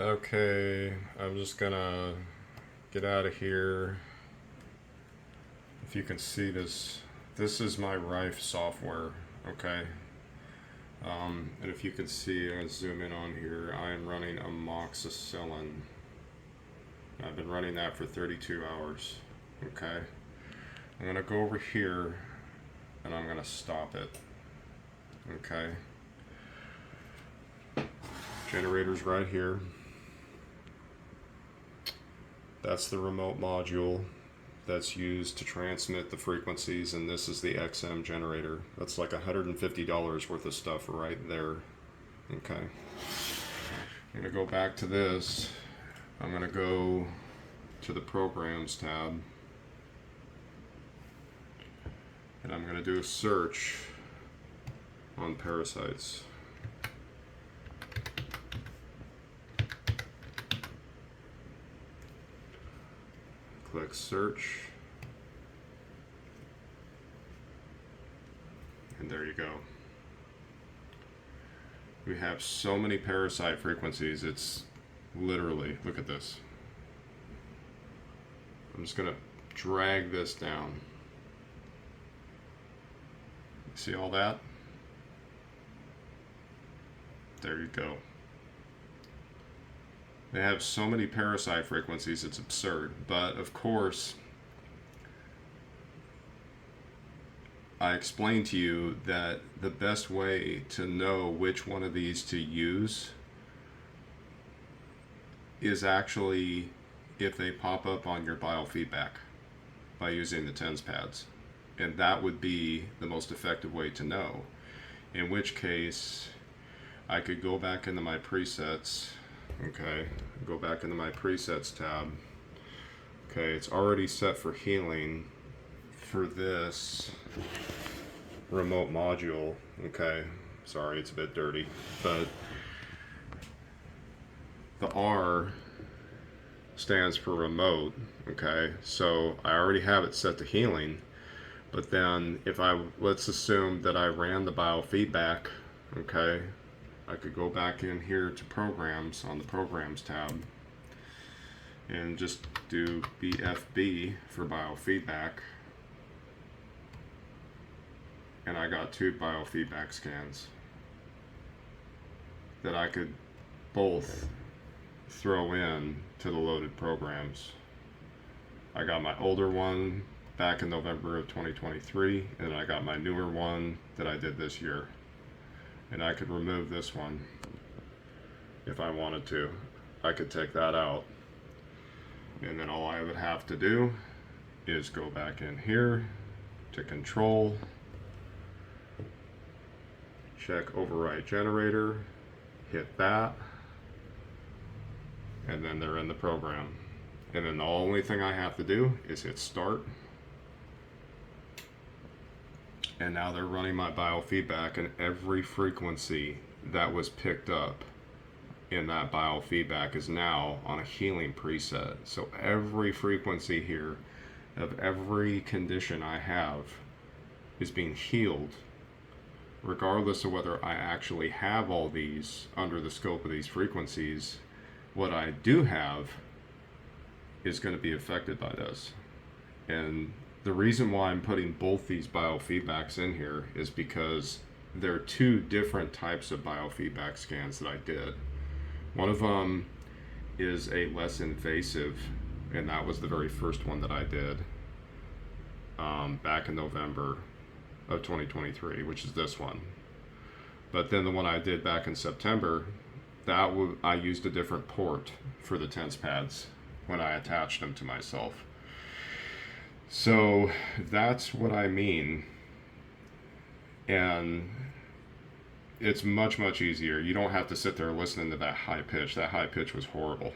Okay, I'm just gonna get out of here. If you can see this, this is my Rife software, okay? And if you can see, I zoom in on here, I am running amoxicillin. I've been running that for 32 hours, okay? I'm gonna go over here and I'm gonna stop it, okay? Generator's right here. That's the remote module that's used to transmit the frequencies, and this is the XM generator. That's like $150 worth of stuff right there. Okay. I'm gonna go back to this. I'm gonna go to the Programs tab, and I'm gonna do a search on parasites. Click search, and there you go. We have so many parasite frequencies, it's literally, look at this. I'm just gonna drag this down. See all that? There you go. They have so many parasite frequencies, it's absurd. But of course, I explained to you that the best way to know which one of these to use is actually if they pop up on your biofeedback by using the TENS pads. And that would be the most effective way to know. In which case, I could go back into my presets. Okay, go back into my presets tab. Okay, it's already set for healing for this remote module. Okay, sorry, it's a bit dirty, but the R stands for remote. Okay, so I already have it set to healing, but then if let's assume that I ran the biofeedback, okay, I could go back in here to Programs on the Programs tab and just do BFB for biofeedback. And I got 2 biofeedback scans that I could both throw in to the loaded programs. I got my older one back in November of 2023, and I got my newer one that I did this year. And I could remove this one if I wanted to. I could take that out, and then all I would have to do is go back in here to control, check overwrite generator, hit that, and then they're in the program. And then the only thing I have to do is hit start, and now they're running my biofeedback, and every frequency that was picked up in that biofeedback is now on a healing preset. So every frequency here of every condition I have is being healed, regardless of whether I actually have all these under the scope of these frequencies. What I do have is going to be affected by this. And the reason why I'm putting both these biofeedbacks in here is because there are 2 different types of biofeedback scans that I did. One of them is a less invasive, and that was the very first one that I did back in November of 2023, which is this one. But then the one I did back in September, I used a different port for the TENS pads when I attached them to myself. So that's what I mean. And it's much, much easier. You don't have to sit there listening to that high pitch. That high pitch was horrible.